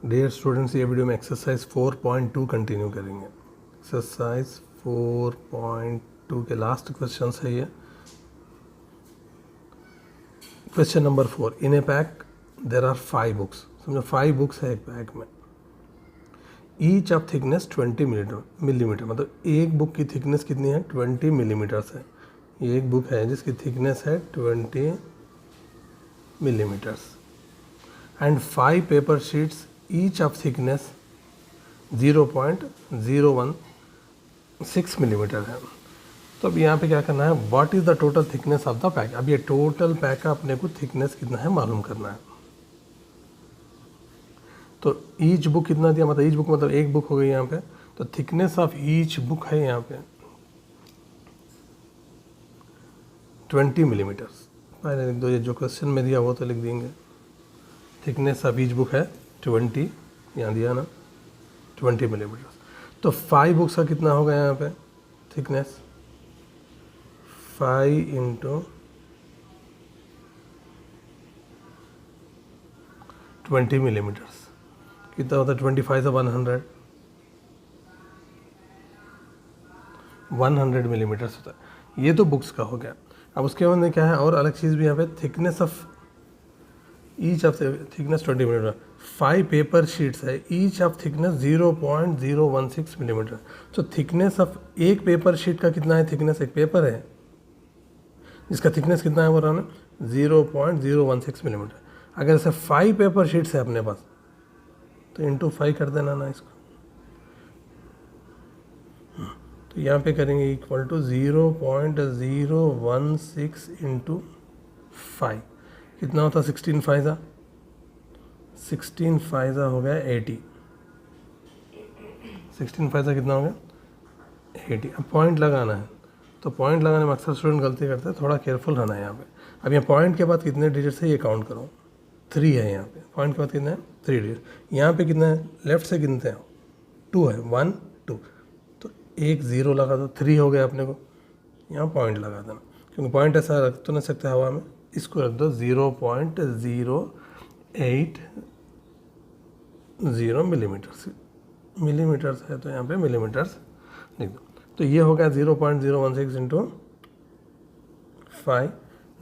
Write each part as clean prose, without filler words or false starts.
Dear students, ये video में exercise 4.2 continue करेंगे। एक्सरसाइज 4.2 के लास्ट क्वेश्चन है ये। Question number 4, in a pack there are 5 books. समझो 5 बुक्स है एक पैक में। ईच ऑफ थिकनेस 20 मिलीमीटर, मतलब एक बुक की थिकनेस कितनी है? 20 मिलीमीटर्स है। ये एक बुक है जिसकी थिकनेस है 20 millimetres and 5 paper sheets each of thickness 0.016 millimetre है। तो अब यहाँ पे क्या करना है? What is the total thickness of the pack. अब ये टोटल पैक का अपने को थिकनेस कितना है मालूम करना है। तो ईच बुक कितना दिया, मतलब ईच बुक मतलब एक बुक हो गई यहाँ पे। तो थिकनेस ऑफ ईच बुक है यहाँ पे 20 मिलीमीटर्स। पहले लिख दो, ये जो क्वेश्चन में दिया वो तो लिख देंगे। थिकनेस ऑफ ईच बुक है 20, यहाँ दिया ना 20 मिलीमीटर्स। तो 5 बुक्स का कितना होगा यहाँ पे थिकनेस? 5 इंटू 20 मिलीमीटर्स कितना होता है? 25 से 100 मिलीमीटर्स होता है। ये तो बुक्स का हो गया। अब उसके बाद में क्या है और अलग चीज़ भी यहाँ पे, thickness of each of thickness 20 millimetre. 5 paper sheets है, ईच ऑफ थिकनेस 0.016 मिलीमीटर। तो थिकनेस ऑफ एक पेपर शीट का कितना है? थिकनेस एक पेपर है जिसका थिकनेस कितना है बोल रहा हूँ 0.016 मिलीमीटर। अगर ऐसे 5 पेपर शीट्स है अपने पास तो इंटू 5 कर देना ना इसको। तो यहाँ पे करेंगे इक्वल टू 0.016 इंटू 5 कितना होता? 16 फाइजा हो गया 80। 16 फाइजा कितना हो गया? 80। अब पॉइंट लगाना है, तो पॉइंट लगाने में अक्सर स्टूडेंट गलती करते हैं, थोड़ा केयरफुल रहना है यहाँ पे। अब यहाँ पॉइंट के बाद कितने डिजिट्स है ये काउंट करो। 3 है यहाँ पे। पॉइंट के बाद कितना है? 3 डिजिट। यहाँ पे कितना है? लेफ्ट से गिनते हैं 2 है, 1 2। तो एक 0 लगा दो, 3 हो गया अपने को। यहाँ पॉइंट लगा देना, क्योंकि पॉइंट ऐसा रख तो नहीं सकते हवा में। इसको रख दो 0.080 मिलीमीटर्स है, तो यहाँ पे मिलीमीटर्स लिख दो। तो ये हो गया 0.016 इंटू 5,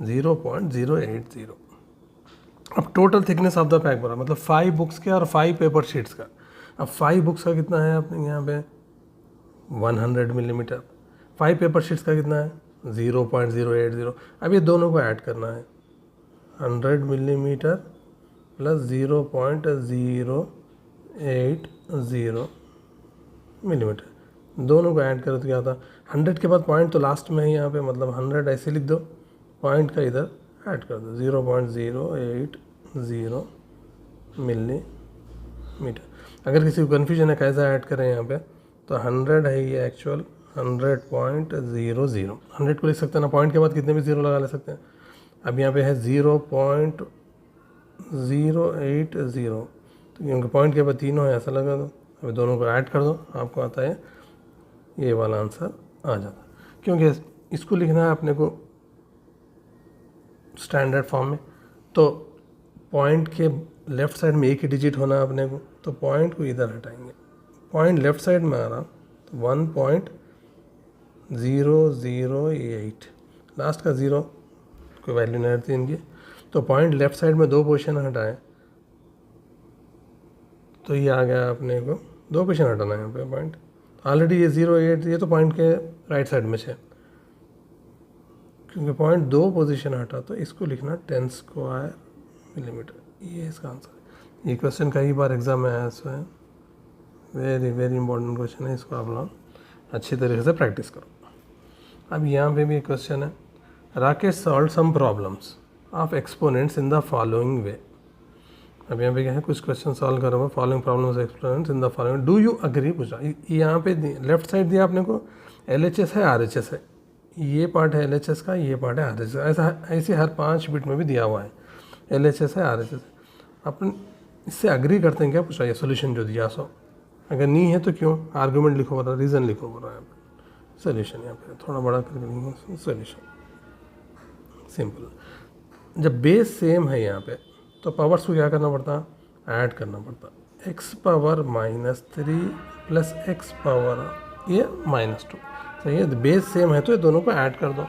0.080। अब total thickness of the pack बोला, मतलब 5 बुक्स के और 5 पेपर शीट्स का। अब 5 बुक्स का कितना है अपने यहाँ पे? 100 मिलीमीटर। 5 पेपर शीट्स का कितना है? 0.080। अब ये दोनों को ऐड करना है, 100 मिलीमीटर प्लस 0.080 मिलीमीटर, दोनों को ऐड करो तो क्या होता? 100 के बाद पॉइंट तो लास्ट में है यहाँ पे, मतलब 100 ऐसे लिख दो, पॉइंट का इधर ऐड कर दो 0.080 मिलीमीटर। अगर किसी को कन्फ्यूजन है कैसा ऐड करें यहाँ पे, तो 100 है ये एक्चुअल 100.00। 100 को लिख सकते हैं ना, पॉइंट के बाद कितने भी 0 लगा ले सकते हैं। अब यहाँ पे है 0.080, तो क्योंकि पॉइंट के बाद तीनों है ऐसा लगा दो। अब दोनों को ऐड कर दो, आपको आता है ये वाला आंसर आ जाता है। क्योंकि इसको लिखना है अपने को स्टैंडर्ड फॉर्म में, तो पॉइंट के लेफ़्ट साइड में एक ही डिजिट होना है अपने को, तो पॉइंट को इधर हटाएंगे। पॉइंट लेफ़्ट साइड में आ रहा तो 1.008, लास्ट का 0 कोई वैल्यू नहीं रहती इनकी। तो पॉइंट लेफ़्ट साइड में 2 पोजीशन हटाएं तो ये आ गया अपने को 2 पोजीशन हटाना है यहाँ पे। पॉइंट ऑलरेडी ये 0.8, ये तो पॉइंट के राइट साइड में है, क्योंकि पॉइंट 2 पोजीशन हटा तो इसको लिखना 10 स्क्वायर मिलीमीटर। ये इसका आंसर है। ये क्वेश्चन कई बार एग्जाम में आया है, वेरी वेरी इंपॉर्टेंट क्वेश्चन है। इसको आप लोग अच्छी तरीके से प्रैक्टिस करो। अब यहाँ पे भी एक क्वेश्चन है, Rakesh solve some problems of exponents in the following way. अब यहाँ पे क्या है, कुछ क्वेश्चन सॉल्व करो, following problems exponents in the following, do you agree पूछा। यहाँ पे लेफ्ट साइड दिया आपने को LHS है RHS है, ये पार्ट है LHS का, ये पार्ट है RHS। ऐसे हर 5 बिट में भी दिया हुआ है LHS है RHS है। अपन इससे अग्री करते हैं क्या पूछा, ये सोल्यूशन जो दिया सो। अगर नहीं है तो क्यों, आर्गूमेंट लिखो बोला, रीज़न लिखो बोला। यहाँ पे सोल्यूशन यहाँ पे थोड़ा बड़ा करके सोल्यूशन सिंपल। जब बेस सेम है यहाँ पे तो पावर्स को क्या करना पड़ता? ऐड करना पड़ता, x power -3 plus x power ये -2, सही है। बेस सेम है तो ये दोनों को ऐड कर दो,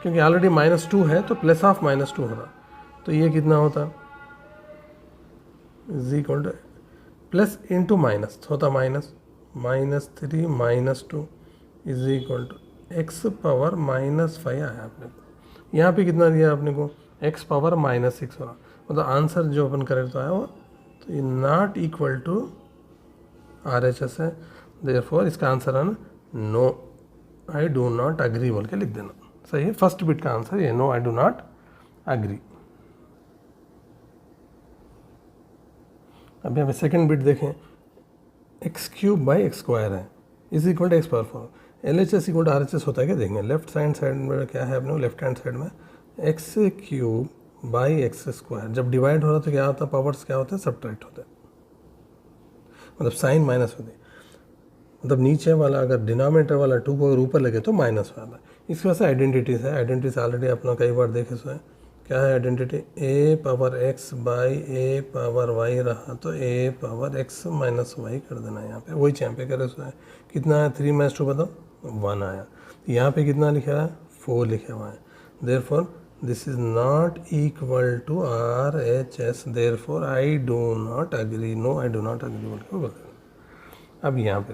क्योंकि ऑलरेडी -2 है तो प्लस ऑफ -2 होता, तो ये कितना होता, is equal to plus into minus होता, -3 -2 is equal to x power -5 आया अपने को। यहाँ पे कितना दिया अपने को, एक्स पावर -6 हो रहा, मतलब आंसर जो अपन करेक्ट आया वो, तो ये नॉट इक्वल टू RHS है, देयरफॉर इसका आंसर है ना no I do not agree बोल के लिख देना, सही है। फर्स्ट बिट का आंसर ये no I do not agree. अब यहाँ पे सेकेंड बिट देखें, x³/x² है is equal to x power 4, LHS equal to RHS होता है क्या देखेंगे। लेफ्ट साइड में क्या है अपने, लेफ्ट हैंड साइड में x³/x², जब डिवाइड हो रहा तो क्या होता, पावर्स क्या होते हैं, सब्ट्रैक्ट होते हैं, मतलब साइन माइनस होती है, मतलब नीचे वाला अगर डिनोमिनेटर वाला 2 को अगर ऊपर लगे तो माइनस वाला। इसकी वजह से आइडेंटिटीज है, आइडेंटिटीज ऑलरेडी अपना कई बार देखे सो है। क्या है आइडेंटिटी, a⁻x/a⁻y रहा तो a⁻x−y कर देना, यहाँ पे वही यहाँ पे करे सो है। कितना है 3 - 2 बताओ, 1 आया। यहाँ पे कितना लिखा है, 4 लिखा हुआ है, therefore this is not equal to RHS, therefore I do not agree, no I do not agree बोल के बोल देना। अब यहाँ पे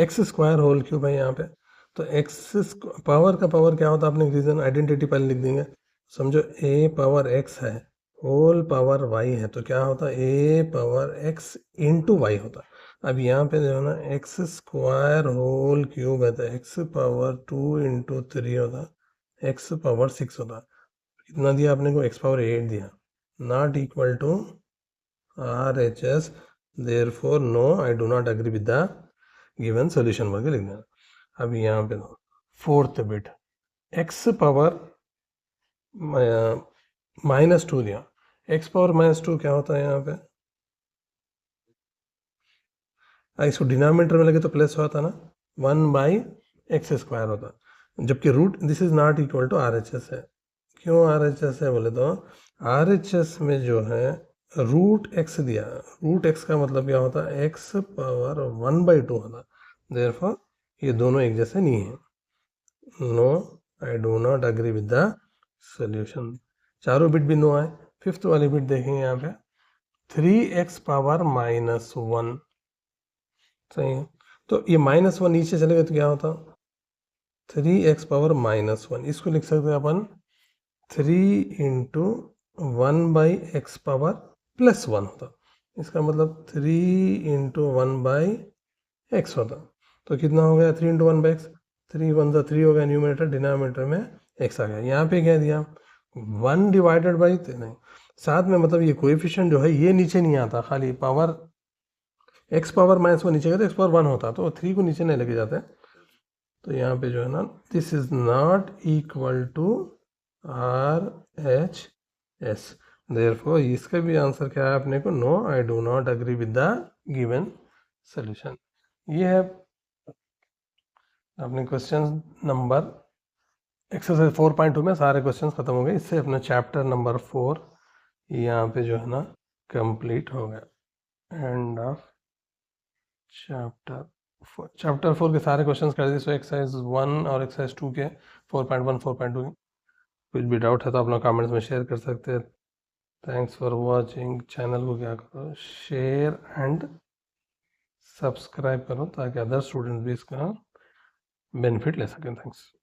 x² है यहाँ पे, तो x पावर का पावर क्या होता है, आपने रीजन आइडेंटिटी पहले लिख देंगे। समझो a⁻x है, होल पावर y है, तो क्या होता है a⁻x इंटू y होता। अब यहाँ पे जो है ना x² है तो x⁻2 इंटू 3 होता, x⁻6 होता। कितना दिया आपने को, x⁻8 दिया, not equal to RHS, therefore no I do not agree with the given solution बोल के लिख देना। अब यहाँ पे फोर्थ बिट x⁻² दिया, x⁻² क्या होता है यहाँ पे, इसको डिनोमिनेटर में लगे तो प्लस होता ना, 1/x² होता, जबकि root this is not equal to RHS है। क्यों RHS है बोले तो RHS में जो है √x दिया, √x का मतलब क्या होता है, x⁻1/2 होता, देयरफॉर ये दोनों एक जैसे नहीं है, no I do not agree with the solution. चारों बिट भी नो आए। फिफ्थ वाली बिट देखेंगे यहाँ पे 3x⁻−1, सही है, तो ये -1 नीचे चलेगा तो क्या होता, 3x⁻−1, इसको लिख सकते हैं अपन 3 इंटू 1/x⁻+1 होता, इसका मतलब 3 इंटू 1/x होता, तो कितना हो गया 3 इंटू 1/x, 3 1 3 हो गया, न्यूमरेटर डिनोमिनेटर में x आ गया। यहाँ पे क्या दिया 1 डिवाइडेड बाई, नहीं साथ में, मतलब ये कोएफिशिएंट जो है ये नीचे नहीं आता, खाली पावर x⁻−1 नीचे गया तो x⁻1 होता, तो 3 को नीचे नहीं लेके जाते, तो यहाँ पे जो है ना this is not equal to RHS, therefore इसका भी आंसर क्या है अपने को, no I do not agree with the given solution. ये है अपने क्वेश्चन नंबर, एक्सरसाइज 4.2 में सारे क्वेश्चन खत्म हो गए, इससे अपना चैप्टर नंबर 4 यहाँ पे जो है ना कंप्लीट हो गया, एंड ऑफ चैप्टर 4 के सारे क्वेश्चन कर दिए। सो एक्सरसाइज 1 और एक्सरसाइज 2 के 4.1 4.2 के कुछ भी डाउट है तो अपना कमेंट्स में शेयर कर सकते हैं। Thanks for watching. चैनल को क्या करो, शेयर एंड सब्सक्राइब करो ताकि अदर स्टूडेंट भी इसका बेनिफिट ले सकें। थैंक्स।